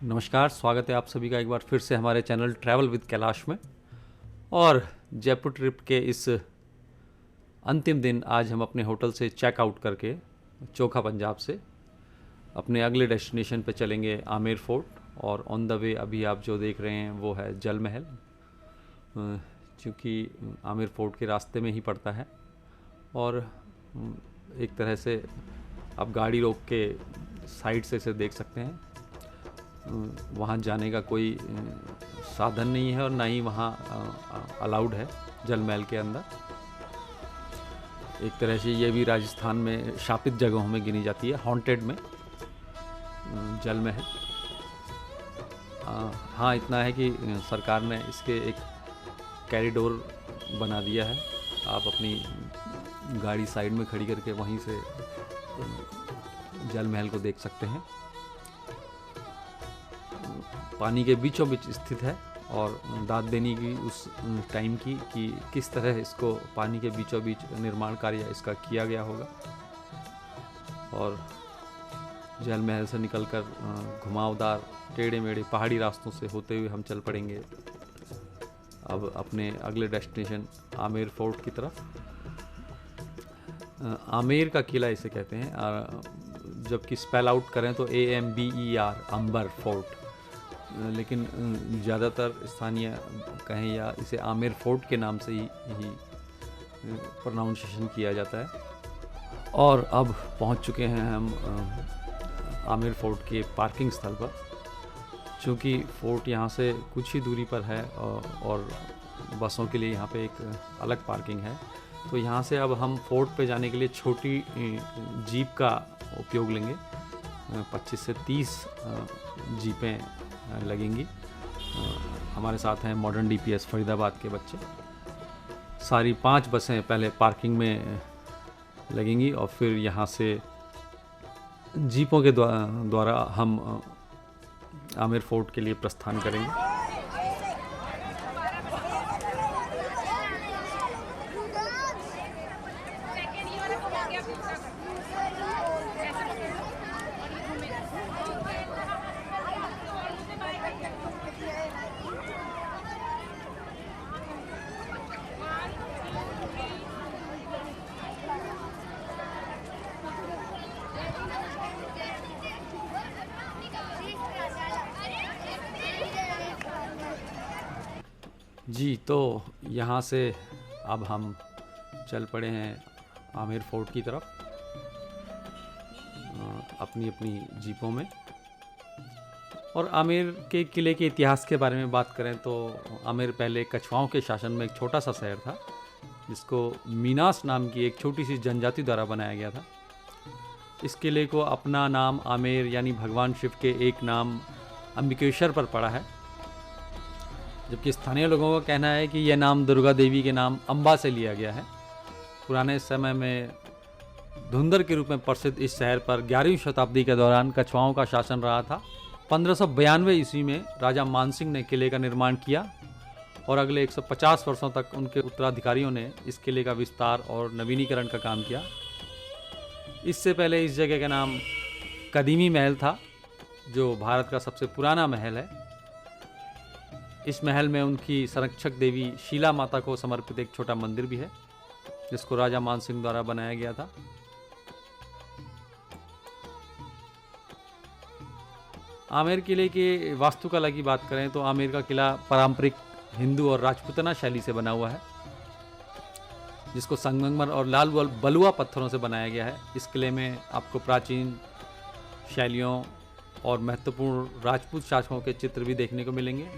नमस्कार, स्वागत है आप सभी का एक बार फिर से हमारे चैनल ट्रैवल विद कैलाश में। और जयपुर ट्रिप के इस अंतिम दिन आज हम अपने होटल से चेक आउट करके चोखा पंजाब से अपने अगले डेस्टिनेशन पे चलेंगे आमेर फोर्ट। और ऑन द वे अभी आप जो देख रहे हैं वो है जल महल, क्योंकि आमेर फोर्ट के रास्ते में ही पड़ता है। और एक तरह से आप गाड़ी रोक के साइड से इसे देख सकते हैं। वहाँ जाने का कोई साधन नहीं है और ना ही वहाँ अलाउड है जल महल के अंदर। एक तरह से ये भी राजस्थान में शापित जगहों में गिनी जाती है, हॉन्टेड में जल महल। हाँ, इतना है कि सरकार ने इसके एक कॉरिडोर बना दिया है। आप अपनी गाड़ी साइड में खड़ी करके वहीं से जल महल को देख सकते हैं। पानी के बीचों बीच स्थित है और दाद देने की उस टाइम की कि किस तरह इसको पानी के बीचों बीच निर्माण कार्य इसका किया गया होगा। और जल महल से निकलकर घुमावदार टेढ़े मेढ़े पहाड़ी रास्तों से होते हुए हम चल पड़ेंगे अब अपने अगले डेस्टिनेशन आमेर फोर्ट की तरफ। आमेर का किला इसे कहते हैं, जबकि स्पेल आउट करें तो AMBER अंबर फोर्ट, लेकिन ज़्यादातर स्थानीय कहें या इसे आमेर फोर्ट के नाम से ही प्रोनाउंसिएशन किया जाता है। और अब पहुंच चुके हैं हम आमेर फोर्ट के पार्किंग स्थल पर। चूँकि फोर्ट यहां से कुछ ही दूरी पर है और बसों के लिए यहां पे एक अलग पार्किंग है, तो यहां से अब हम फोर्ट पे जाने के लिए छोटी जीप का उपयोग लेंगे। 25 से 30 जीपें लगेंगी। हमारे साथ हैं मॉडर्न DPS फरीदाबाद के बच्चे। सारी 5 बसें पहले पार्किंग में लगेंगी और फिर यहाँ से जीपों के द्वारा हम आमेर फोर्ट के लिए प्रस्थान करेंगे। जी, तो यहाँ से अब हम चल पड़े हैं आमेर फोर्ट की तरफ अपनी अपनी जीपों में। और आमेर के किले के इतिहास के बारे में बात करें तो आमेर पहले कछवाओं के शासन में एक छोटा सा शहर था, जिसको मीनास नाम की एक छोटी सी जनजाति द्वारा बनाया गया था। इस किले को अपना नाम आमेर यानी भगवान शिव के एक नाम अंबिकेश्वर पर पड़ा है, जबकि स्थानीय लोगों का कहना है कि यह नाम दुर्गा देवी के नाम अंबा से लिया गया है। पुराने समय में धुंधर के रूप में प्रसिद्ध इस शहर पर 11वीं शताब्दी के दौरान कछवाओं का शासन रहा था। 1592 ईस्वी में राजा मानसिंह ने किले का निर्माण किया और अगले 150 वर्षों तक उनके उत्तराधिकारियों ने इस किले का विस्तार और नवीनीकरण का काम किया। इससे पहले इस जगह का नाम कदीमी महल था, जो भारत का सबसे पुराना महल है। इस महल में उनकी संरक्षक देवी शीला माता को समर्पित एक छोटा मंदिर भी है, जिसको राजा मानसिंह द्वारा बनाया गया था। आमेर किले के वास्तुकला की बात करें तो आमेर का किला पारंपरिक हिंदू और राजपूताना शैली से बना हुआ है, जिसको संगमरमर और लाल बलुआ पत्थरों से बनाया गया है। इस किले में आपको प्राचीन शैलियों और महत्वपूर्ण राजपूत शासकों के चित्र भी देखने को मिलेंगे।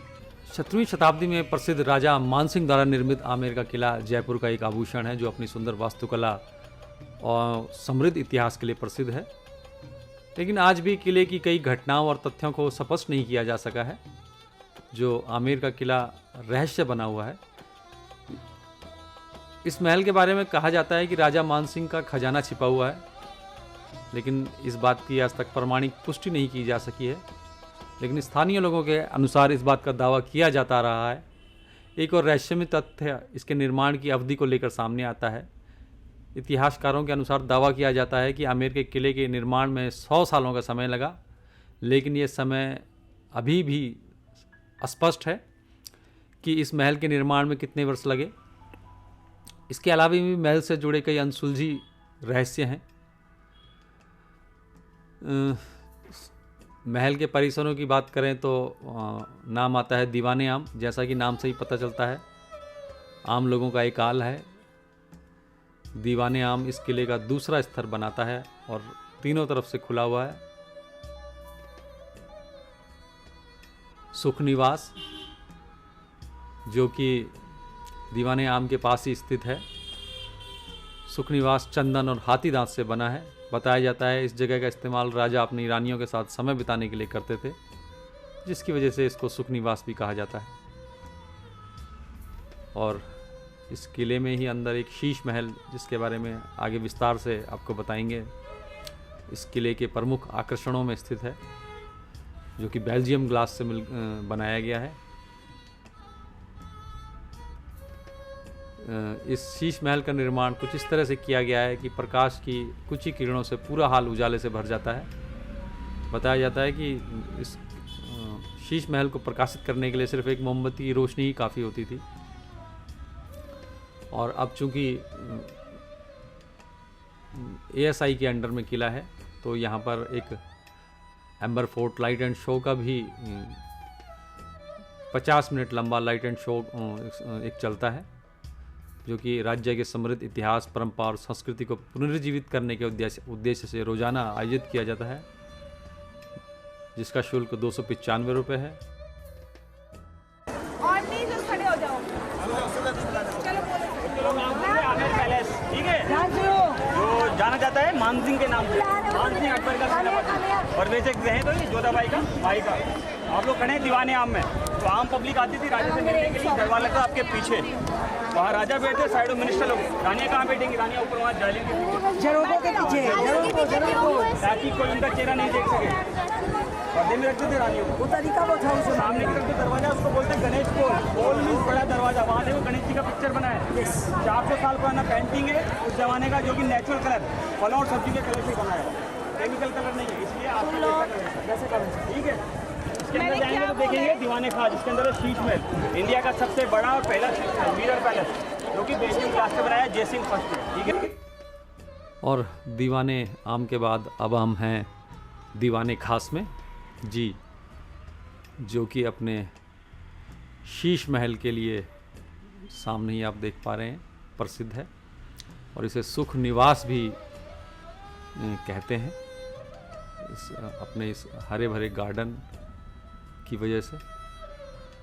17वीं शताब्दी में प्रसिद्ध राजा मानसिंह द्वारा निर्मित आमेर का किला जयपुर का एक आभूषण है, जो अपनी सुंदर वास्तुकला और समृद्ध इतिहास के लिए प्रसिद्ध है। लेकिन आज भी किले की कई घटनाओं और तथ्यों को स्पष्ट नहीं किया जा सका है। जो आमेर का किला रहस्य बना हुआ है। इस महल के बारे में कहा जाता है कि राजा मानसिंह का खजाना छिपा हुआ है, लेकिन इस बात की आज तक प्रमाणिक पुष्टि नहीं की जा सकी है। लेकिन स्थानीय लोगों के अनुसार इस बात का दावा किया जाता रहा है। एक और रहस्यमय तथ्य इसके निर्माण की अवधि को लेकर सामने आता है। इतिहासकारों के अनुसार दावा किया जाता है कि आमेर के किले के निर्माण में 100 सालों का समय लगा, लेकिन ये समय अभी भी अस्पष्ट है कि इस महल के निर्माण में कितने वर्ष लगे। इसके अलावा भी महल से जुड़े कई अनसुलझी रहस्य हैं। महल के परिसरों की बात करें तो नाम आता है दीवाने आम। जैसा कि नाम से ही पता चलता है, आम लोगों का एक काल है। दीवाने आम इस किले का दूसरा स्तर बनाता है और तीनों तरफ से खुला हुआ है। सुख निवास, जो कि दीवाने आम के पास ही स्थित है। सुख निवास चंदन और हाथी दांत से बना है। बताया जाता है इस जगह का इस्तेमाल राजा अपनी रानियों के साथ समय बिताने के लिए करते थे, जिसकी वजह से इसको सुख निवास भी कहा जाता है। और इस किले में ही अंदर एक शीश महल, जिसके बारे में आगे विस्तार से आपको बताएंगे, इस किले के प्रमुख आकर्षणों में स्थित है, जो कि बेल्जियम ग्लास से बनाया गया है। इस शीश महल का निर्माण कुछ इस तरह से किया गया है कि प्रकाश की कुछ ही किरणों से पूरा हाल उजाले से भर जाता है। बताया जाता है कि इस शीश महल को प्रकाशित करने के लिए सिर्फ एक मोमबत्ती की रोशनी ही काफ़ी होती थी। और अब चूंकि ASI के अंडर में किला है, तो यहाँ पर एक amber fort light and show का भी 50 मिनट लंबा लाइट एंड शो एक चलता है, जो कि राज्य के समृद्ध इतिहास, परंपरा और संस्कृति को पुनर्जीवित करने के उद्देश्य से रोजाना आयोजित किया जाता है, जिसका शुल्क 295 रुपये है। ठीक है, जो जाना जाता है मानसिंह के नाम से, मानसिंह अकबर का सेनापति, और वैसे हैं तो ये जोधाबाई का भाई का। आप लोग खड़े हैं दीवाने आम में, तो आम पब्लिक आती थी राजा से मिलने के लिए। दरबार लगता आपके पीछे, वहाँ राजा बैठते, साइड में मिनिस्टर लोग। रानियाँ कहाँ बैठेंगी? रानियाँ ऊपर वहाँ जाली के पीछे, ताकि कोई उनका चेहरा नहीं देख सके। पर्दे में रखते थे रानियों को। वो तरीका वो था, उसे सामने की तरफ दरवाजा, उसको बोलते हैं गणेश पोल मीन्स बड़ा दरवाजा। वहाँ देखो गणेश जी का पिक्चर बना है। 400 साल पुराना पेंटिंग है उस जमाने का, जो कि नेचुरल कलर, फलों और सब्जी के कलर से बना है, केमिकल कलर नहीं है, इसलिए आपको ठीक है। इसके अंदर जाएंगे तो देखेंगे दीवाने खास, जिसके अंदर शीश महल, इंडिया का सबसे बड़ा और पहला मिरर पैलेस, जो कि बेल्जियम ग्लास से बनाया जयसिंह फर्स्ट, ठीक है। और दीवाने आम के बाद अब हम हैं दीवाने खास में जी, जो कि अपने शीश महल के लिए सामने ही आप देख पा रहे हैं प्रसिद्ध है, और इसे सुख निवास भी कहते हैं, अपने इस हरे भरे गार्डन की वजह से।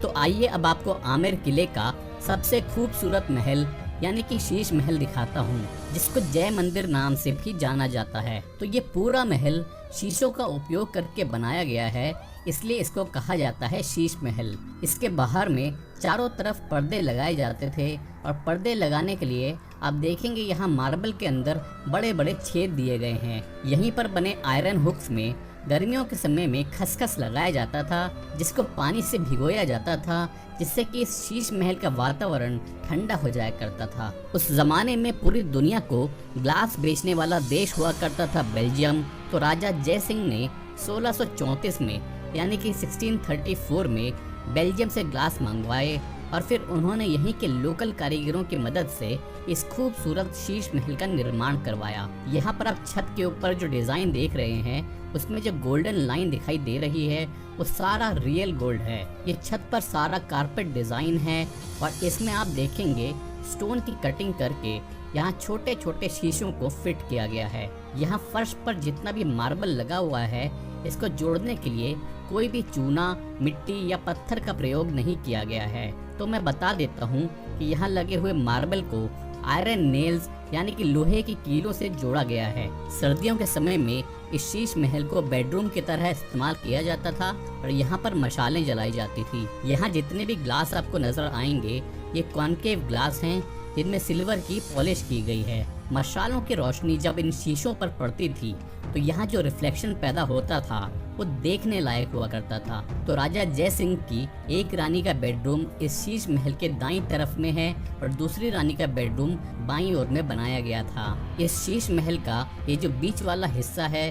तो आइए अब आपको आमेर किले का सबसे खूबसूरत महल यानी कि शीश महल दिखाता हूँ, जिसको जय मंदिर नाम से भी जाना जाता है। तो ये पूरा महल शीशों का उपयोग करके बनाया गया है, इसलिए इसको कहा जाता है शीश महल। इसके बाहर में चारों तरफ पर्दे लगाए जाते थे, और पर्दे लगाने के लिए आप देखेंगे यहाँ मार्बल के अंदर बड़े बड़े छेद दिए गए हैं। यहीं पर बने आयरन हुक्स में गर्मियों के समय में खसखस लगाया जाता था, जिसको पानी से भिगोया जाता था, जिससे कि इस शीश महल का वातावरण ठंडा हो जाया करता था। उस जमाने में पूरी दुनिया को ग्लास बेचने वाला देश हुआ करता था बेल्जियम। तो राजा जय सिंह ने 1634 में यानी कि 1634 में बेल्जियम से ग्लास मंगवाए, और फिर उन्होंने यहीं के लोकल कारीगरों की मदद से इस खूबसूरत शीश महल का निर्माण करवाया। यहाँ पर आप छत के ऊपर जो डिजाइन देख रहे हैं, उसमें जो गोल्डन लाइन दिखाई दे रही है, वो सारा रियल गोल्ड है। ये छत पर सारा कारपेट डिजाइन है, और इसमें आप देखेंगे स्टोन की कटिंग करके यहाँ छोटे छोटे शीशों को फिट किया गया है। यहाँ फर्श पर जितना भी मार्बल लगा हुआ है, इसको जोड़ने के लिए कोई भी चूना, मिट्टी या पत्थर का प्रयोग नहीं किया गया है। तो मैं बता देता हूँ कि यहाँ लगे हुए मार्बल को आयरन नेल्स यानी कि लोहे की कीलों से जोड़ा गया है। सर्दियों के समय में इस शीश महल को बेडरूम की तरह इस्तेमाल किया जाता था, और यहाँ पर मशालें जलाई जाती थी। यहाँ जितने भी ग्लास आपको नजर आएंगे, ये कॉनकेव ग्लास हैं, जिनमें सिल्वर की पॉलिश की गई है। मशालों की रोशनी जब इन शीशों पर पड़ती थी, तो यहाँ जो रिफ्लेक्शन पैदा होता था, वो देखने लायक हुआ करता था। तो राजा जय सिंह की एक रानी का बेडरूम इस शीश महल के दाईं तरफ में है और दूसरी रानी का बेडरूम बाईं ओर में बनाया गया था। इस शीश महल का ये जो बीच वाला हिस्सा है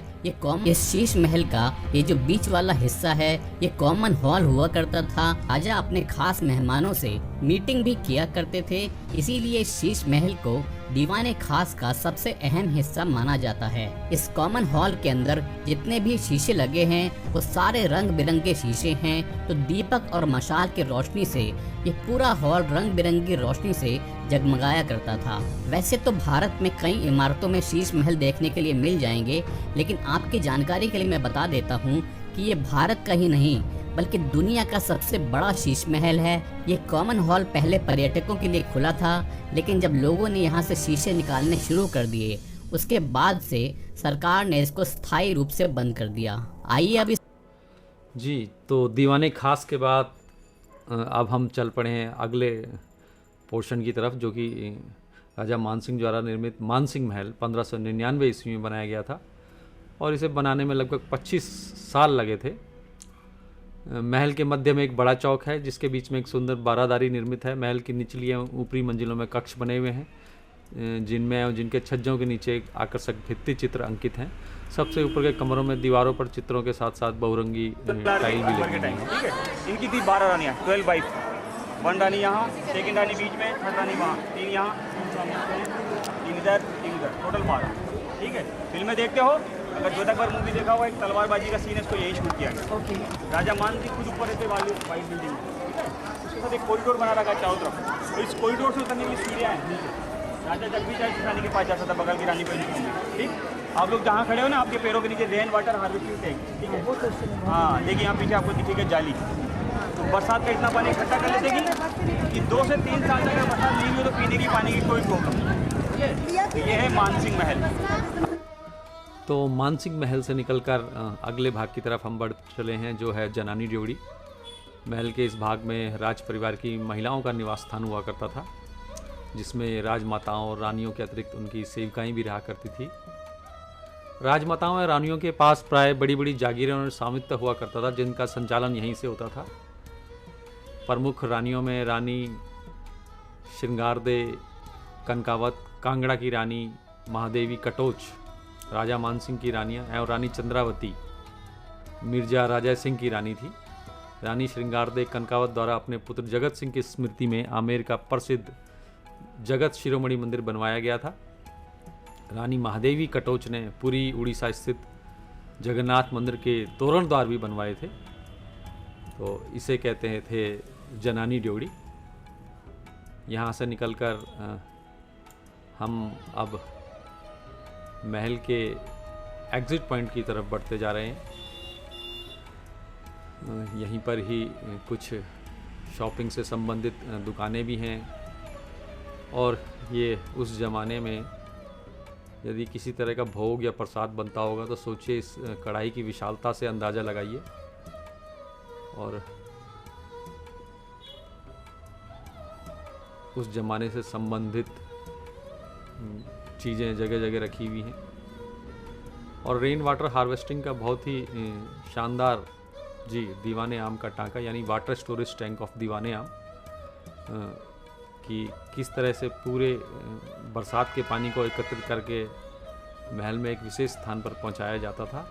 ये कॉमन हॉल हुआ करता था। राजा अपने खास मेहमानों से मीटिंग भी किया करते थे, इसीलिए इस शीश महल को दीवाने खास का सबसे अहम हिस्सा माना जाता है। इस कॉमन हॉल के अंदर जितने भी शीशे लगे हैं वो सारे रंग बिरंगे शीशे हैं। तो दीपक और मशाल की रोशनी से ये पूरा हॉल रंग बिरंगी रोशनी से जगमगाया करता था। वैसे तो भारत में कई इमारतों में शीश महल देखने के लिए मिल जाएंगे, लेकिन आपकी जानकारी के लिए मैं बता देता हूँ कि ये भारत का ही नहीं बल्कि दुनिया का सबसे बड़ा शीश महल है। ये कॉमन हॉल पहले पर्यटकों के लिए खुला था, लेकिन जब लोगों ने यहाँ से शीशे निकालने शुरू कर दिए उसके बाद से सरकार ने इसको स्थायी रूप से बंद कर दिया। आइए अभी जी, तो दीवाने खास के बाद अब हम चल पड़े हैं अगले पोर्शन की तरफ, जो कि राजा मानसिंह द्वारा निर्मित मानसिंह महल 1599 ईस्वी में बनाया गया था और इसे बनाने में लगभग 25 साल लगे थे। महल के मध्य में एक बड़ा चौक है जिसके बीच में एक सुंदर बारादारी निर्मित है। महल की निचली एवं ऊपरी मंजिलों में कक्ष बने हुए हैं जिनमें और जिनके छज्जों के नीचे एक आकर्षक भित्ति चित्र अंकित हैं। सबसे ऊपर के कमरों में दीवारों पर चित्रों के साथ साथ बहुरंगी टाइल भी लगी है। ठीक है, इनकी थी 12 रानियाँ, 12 वाइफ, 1 रानी यहाँ, सेकंड रानी बीच में, 3rd रानी वहाँ, 3 यहाँ, 3 इधर, 3 इधर, टोटल 12। ठीक है, फिल्में देखते हो, अगर जोधा अकबर मूवी देखा हुआ, एक तलवारबाजी का सीन है, इसको यही शूट किया गया। राजा मानसिंह खुद ऊपर रहते वाली वाइट बिल्डिंग, ठीक है, उसके साथ एक कॉरिडोर बना रखा है चारों तरफ, तो इस कॉरिडोर से उतरने के लिए सीढ़ियाँ हैं। राजा जब भी जाए रानी के पास जा सकता, बगल की रानी को नहीं। ठीक, आप लोग जहाँ खड़े हो ना, आपके पैरों के नीचे रेन वाटर हार्वेस्टिंग टैंक, ठीक है। हाँ, देखिए यहाँ पीछे आपको दिखेगा जाली, तो बरसात का इतना पानी इकट्ठा कर लेते कि 2 से 3 साल तक बरसात नहीं हो तो पीने की पानी की कोई प्रॉब्लम नहीं। तो ये है मानसिंह महल। तो मानसिंह महल से निकलकर अगले भाग की तरफ हम बढ़ चले हैं, जो है जनानी ड्योढ़ी। महल के इस भाग में राज परिवार की महिलाओं का निवास स्थान हुआ करता था, जिसमें राजमाताओं और रानियों के अतिरिक्त उनकी सेविकाएं भी रहा करती थी। राजमाताओं और रानियों के पास प्राय बड़ी बड़ी जागीरें और स्वामित्व हुआ करता था, जिनका संचालन यहीं से होता था। प्रमुख रानियों में रानी श्रृंगारदे कनकावत, कांगड़ा की रानी महादेवी कटोच, राजा मानसिंह की रानियां एवं रानी चंद्रावती मिर्जा राजा सिंह की रानी थी। रानी श्रृंगारदे कनकावत द्वारा अपने पुत्र जगत सिंह की स्मृति में आमेर का प्रसिद्ध जगत शिरोमणि मंदिर बनवाया गया था। रानी महादेवी कटोच ने पुरी उड़ीसा स्थित जगन्नाथ मंदिर के तोरण द्वार भी बनवाए थे। तो इसे कहते थे जनानी ड्योढ़ी। यहाँ से निकलकर हम अब महल के एग्ज़िट पॉइंट की तरफ बढ़ते जा रहे हैं। यहीं पर ही कुछ शॉपिंग से संबंधित दुकानें भी हैं और ये उस ज़माने में यदि किसी तरह का भोग या प्रसाद बनता होगा तो सोचिए इस कढ़ाई की विशालता से अंदाज़ा लगाइए। और उस ज़माने से संबंधित चीज़ें जगह जगह रखी हुई हैं। और रेन वाटर हार्वेस्टिंग का बहुत ही शानदार दीवाने आम का टांका, यानी वाटर स्टोरेज टैंक ऑफ दीवाने आम, कि किस तरह से पूरे बरसात के पानी को एकत्रित करके महल में एक विशेष स्थान पर पहुंचाया जाता था,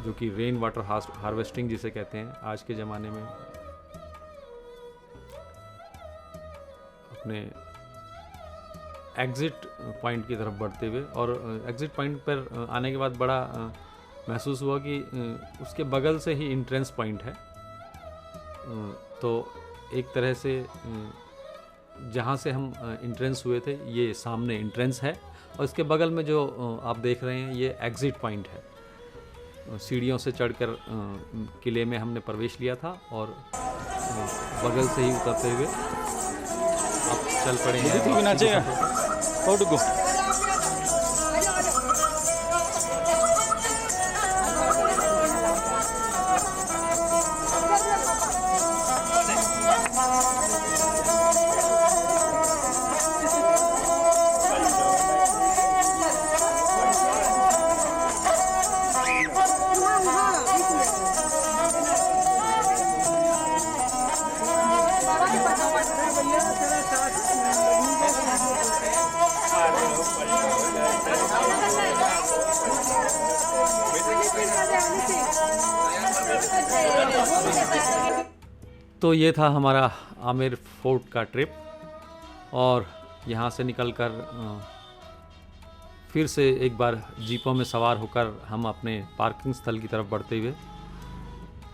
जो कि रेन वाटर हार्वेस्टिंग जिसे कहते हैं। आज के ज़माने में अपने एग्ज़िट पॉइंट की तरफ बढ़ते हुए, और एग्ज़िट पॉइंट पर आने के बाद बड़ा महसूस हुआ कि उसके बगल से ही इंट्रेंस पॉइंट है। तो एक तरह से जहाँ से हम इंट्रेंस हुए थे ये सामने इंट्रेंस है, और इसके बगल में जो आप देख रहे हैं ये एग्ज़िट पॉइंट है। सीढ़ियों से चढ़कर किले में हमने प्रवेश लिया था और बगल से ही उतरते हुए अब चल पड़े हैं। तो ये था हमारा आमेर फोर्ट का ट्रिप। और यहाँ से निकलकर फिर से एक बार जीपों में सवार होकर हम अपने पार्किंग स्थल की तरफ बढ़ते हुए,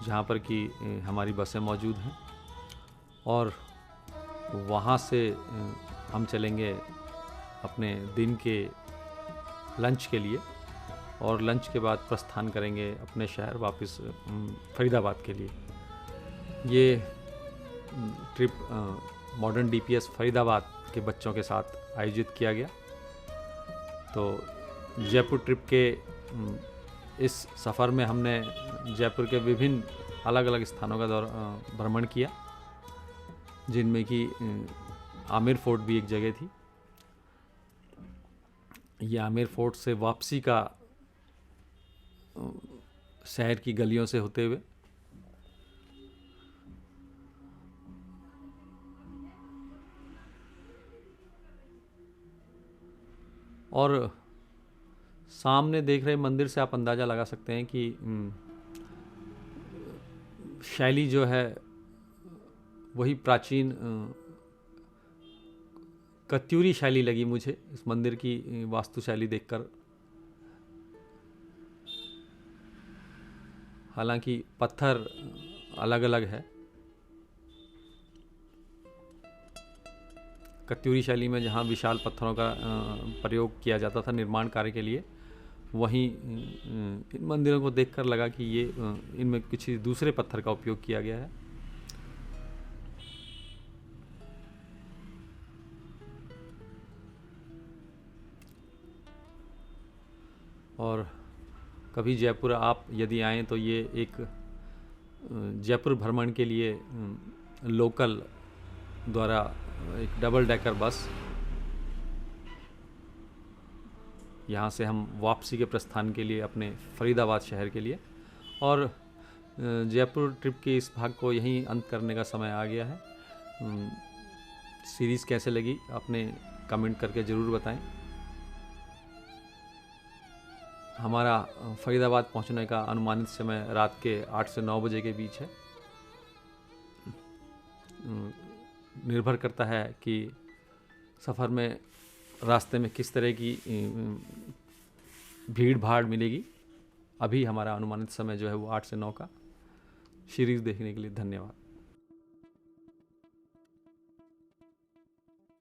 जहाँ पर कि हमारी बसें मौजूद हैं, और वहाँ से हम चलेंगे अपने दिन के लंच के लिए, और लंच के बाद प्रस्थान करेंगे अपने शहर वापस फरीदाबाद के लिए। ये ट्रिप मॉडर्न डीपीएस फरीदाबाद के बच्चों के साथ आयोजित किया गया। तो जयपुर ट्रिप के इस सफ़र में हमने जयपुर के विभिन्न अलग अलग स्थानों का भ्रमण किया, जिनमें कि आमेर फोर्ट भी एक जगह थी। ये आमेर फोर्ट से वापसी का शहर की गलियों से होते हुए और सामने देख रहे मंदिर से आप अंदाज़ा लगा सकते हैं कि शैली जो है वही प्राचीन कत्यूरी शैली लगी मुझे इस मंदिर की वास्तुशैली देखकर। हालांकि पत्थर अलग अलग है। कत्यूरी शैली में जहाँ विशाल पत्थरों का प्रयोग किया जाता था निर्माण कार्य के लिए, वहीं इन मंदिरों को देखकर लगा कि ये इनमें कुछ दूसरे पत्थर का उपयोग किया गया है। और कभी जयपुर आप यदि आएँ तो ये एक जयपुर भ्रमण के लिए लोकल द्वारा एक डबल डेकर बस, यहाँ से हम वापसी के प्रस्थान के लिए अपने फरीदाबाद शहर के लिए। और जयपुर ट्रिप के इस भाग को यहीं अंत करने का समय आ गया है। सीरीज़ कैसे लगी आपने कमेंट करके ज़रूर बताएं। हमारा फरीदाबाद पहुंचने का अनुमानित समय रात के 8 से 9 बजे के बीच है। निर्भर करता है कि सफ़र में रास्ते में किस तरह की भीड़ भाड़ मिलेगी। अभी हमारा अनुमानित समय जो है वो 8 से 9 का। सीरीज़ देखने के लिए धन्यवाद।